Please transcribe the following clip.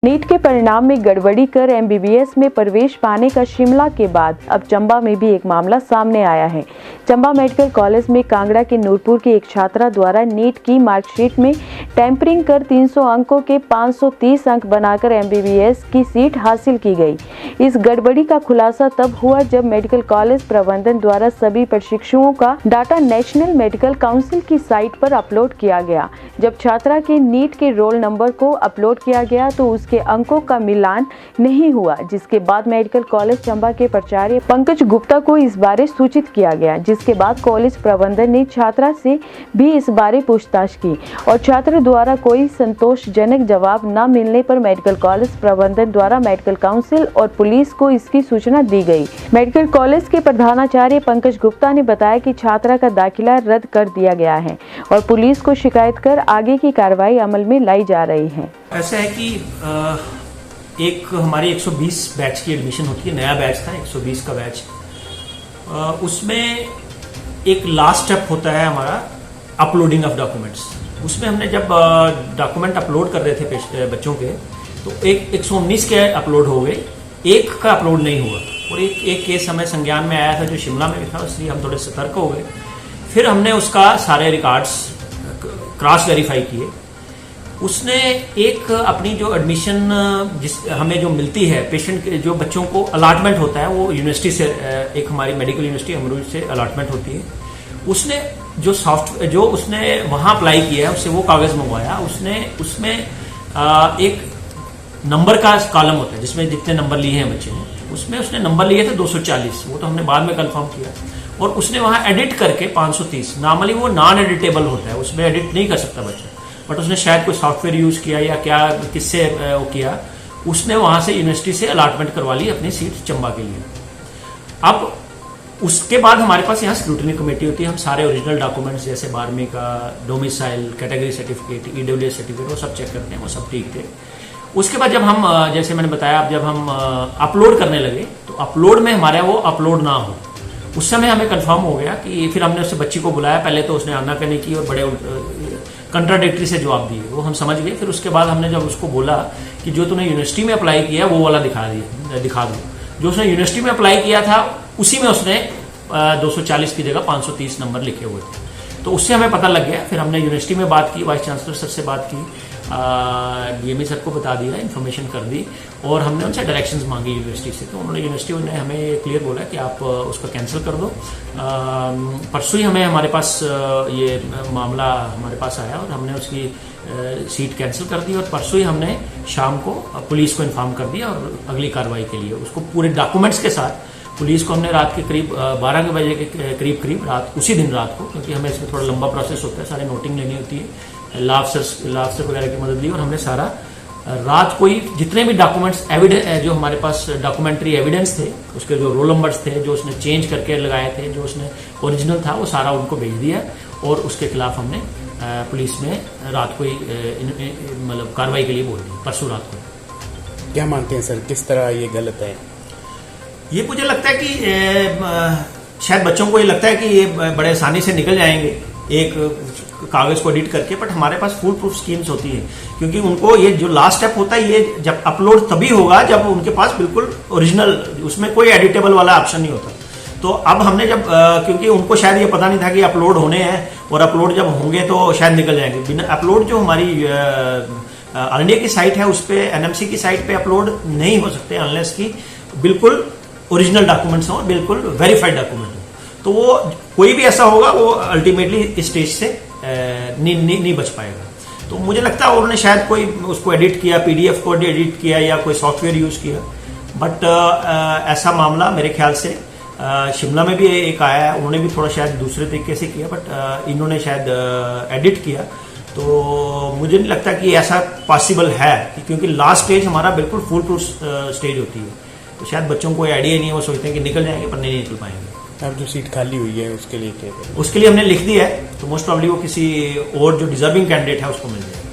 NEET के परिणाम में गड़बड़ी कर एमबीबीएस में प्रवेश पाने का शिमला के बाद अब चंबा में भी एक मामला सामने आया है। चंबा मेडिकल कॉलेज में कांगड़ा के नूरपुर की एक छात्रा द्वारा नीट की मार्कशीट में टेम्परिंग कर 300 अंकों के 530 अंक बनाकर एमबीबीएस की सीट हासिल की गई। इस गड़बड़ी का खुलासा तब हुआ जब मेडिकल कॉलेज प्रबंधन द्वारा सभी प्रशिक्षुओं का डाटा नेशनल मेडिकल काउंसिल की साइट पर अपलोड किया गया। जब छात्रा के नीट के रोल नंबर को अपलोड किया गया तो के अंकों का मिलान नहीं हुआ, जिसके बाद मेडिकल कॉलेज चंबा के प्राचार्य पंकज गुप्ता को इस बारे सूचित किया गया, जिसके बाद कॉलेज प्रबंधन ने छात्रा से भी इस बारे पूछताछ की और छात्र द्वारा कोई संतोषजनक जवाब न मिलने पर मेडिकल कॉलेज प्रबंधन द्वारा मेडिकल काउंसिल और पुलिस को इसकी सूचना दी गई। मेडिकल कॉलेज के प्रधानाचार्य पंकज गुप्ता ने बताया कि छात्रा का दाखिला रद्द कर दिया गया है और पुलिस को शिकायत कर आगे की कार्रवाई अमल में लाई जा रही है। ऐसा है कि एक हमारी 120 बैच की एडमिशन होती है, नया बैच था 120 का बैच। उसमें एक लास्ट स्टेप होता है हमारा अपलोडिंग ऑफ डॉक्यूमेंट्स। उसमें हमने जब डॉक्यूमेंट अपलोड कर रहे थे बच्चों के, तो एक 119 के अपलोड हो गए, एक का अपलोड नहीं हुआ और एक केस हमें संज्ञान में आया था जो शिमला में भी था, इसलिए हम थोड़े सतर्क हो गए। फिर हमने उसका सारे रिकॉर्ड्स क्रॉस वेरीफाई किए। उसने एक अपनी जो एडमिशन हमें जो मिलती है पेशेंट के, जो बच्चों को अलॉटमेंट होता है वो यूनिवर्सिटी से, एक हमारी मेडिकल यूनिवर्सिटी अमरूद से अलॉटमेंट होती है। उसने जो सॉफ्टवेयर जो उसने वहां अप्लाई किया है उससे वो कागज मंगवाया। उसने उसमें एक नंबर का कॉलम होता है जिसमें जितने नंबर लिए हैं बच्चे ने, उसमें उसने नंबर लिए थे 240, वो तो हमने बाद में कंफर्म किया। और उसने वहां एडिट करके 530, नॉर्मली वो नॉन एडिटेबल होता है, उसमें एडिट नहीं कर सकता बच्चा, बट उसने शायद कोई सॉफ्टवेयर यूज किया या क्या किससे वो किया, उसने वहां से यूनिवर्सिटी से अलॉटमेंट करवा ली अपनी सीट चंबा के लिए। अब उसके बाद हमारे पास यहाँ स्क्रूटनी कमेटी होती है, हम सारे ओरिजिनल डॉक्यूमेंट्स जैसे 12वीं का domicile, category certificate, EWS certificate, वो सब चेक करते हैं, वो सब ठीक थे। उसके बाद जब हम, जैसे मैंने बताया, जब हम अपलोड करने लगे तो अपलोड में हमारे वो अपलोड ना हो, उस समय हमें कंफर्म हो गया कि फिर हमने उससे बच्ची को बुलाया। पहले तो उसने आनाकानी की और बड़े कंट्राडिक्टरी से जवाब दिए, वो हम समझ गए। फिर उसके बाद हमने जब उसको बोला कि जो तूने यूनिवर्सिटी में अप्लाई किया वो वाला दिखा दो, जो उसने यूनिवर्सिटी में अप्लाई किया था उसी में उसने 240 की जगह 530 नंबर लिखे हुए थे। तो उससे हमें पता लग गया। फिर हमने यूनिवर्सिटी में बात की, वाइस चांसलर सर से बात की, डीएमई सर को बता दिया, इन्फॉर्मेशन कर दी और हमने उनसे डायरेक्शंस मांगी यूनिवर्सिटी से। तो उन्होंने यूनिवर्सिटी ने हमें क्लियर बोला कि आप उसको कैंसिल कर दो। परसों ही हमारे पास ये मामला हमारे पास आया और हमने उसकी सीट कैंसिल कर दी और परसों ही हमने शाम को पुलिस को इन्फॉर्म कर दिया और अगली कार्रवाई के लिए उसको पूरे डॉक्यूमेंट्स के साथ पुलिस को हमने रात के करीब 12 बजे के करीब रात, उसी दिन रात को, क्योंकि हमें इसमें थोड़ा लंबा प्रोसेस होता है, सारे नोटिंग लेनी होती है, लॉ अफसर वगैरह की मदद ली और हमने सारा रात को ही जितने भी डॉक्यूमेंट्स एविडेंस, जो हमारे पास डॉक्यूमेंट्री एविडेंस थे, उसके जो रोल नंबर्स थे, जो उसने चेंज करके लगाए थे, जो उसने ओरिजिनल था, वो सारा उनको भेज दिया और उसके खिलाफ हमने पुलिस में रात को ही मतलब कार्रवाई के लिए बोल दी, परसों रात को। क्या मानते हैं सर, किस तरह ये गलत है? ये मुझे लगता है कि शायद बच्चों को ये लगता है कि ये बड़े आसानी से निकल जाएंगे एक कागज को एडिट करके, बट हमारे पास फुल प्रूफ स्कीम्स होती है, क्योंकि उनको ये जो लास्ट स्टेप होता है ये जब अपलोड तभी होगा जब उनके पास बिल्कुल ओरिजिनल, उसमें कोई एडिटेबल वाला ऑप्शन नहीं होता। तो अब हमने जब क्योंकि उनको शायद ये पता नहीं था कि अपलोड होने हैं और अपलोड जब होंगे तो शायद निकल जाएंगे। बिना अपलोड जो हमारी ऑल इंडिया की साइट है उस पर, एनएमसी की साइट पे अपलोड नहीं हो सकते अनलेस की बिल्कुल ओरिजिनल डॉक्यूमेंट्स हो, बिल्कुल वेरीफाइड डॉक्यूमेंट हो। तो वो कोई भी ऐसा होगा वो अल्टीमेटली इस स्टेज से नहीं बच पाएगा। तो मुझे लगता है उन्होंने शायद कोई उसको एडिट किया, पीडीएफ को एडिट किया या कोई सॉफ्टवेयर यूज किया, बट ऐसा मामला मेरे ख्याल से शिमला में भी एक आया है, उन्होंने भी थोड़ा शायद दूसरे तरीके से किया, बट इन्होंने शायद एडिट किया। तो मुझे नहीं लगता कि ऐसा पॉसिबल है, क्योंकि लास्ट स्टेज हमारा बिल्कुल फुल प्रूफ स्टेज होती है। तो शायद बच्चों को आइडिया नहीं है, वो सोचते हैं कि निकल जाएंगे, पर नहीं निकल पाएंगे। अब जो सीट खाली हुई है उसके लिए क्या करें? उसके लिए हमने लिख दिया है, तो मोस्ट प्रॉब्ली वो किसी और जो डिजर्विंग कैंडिडेट है उसको मिल जाएगा।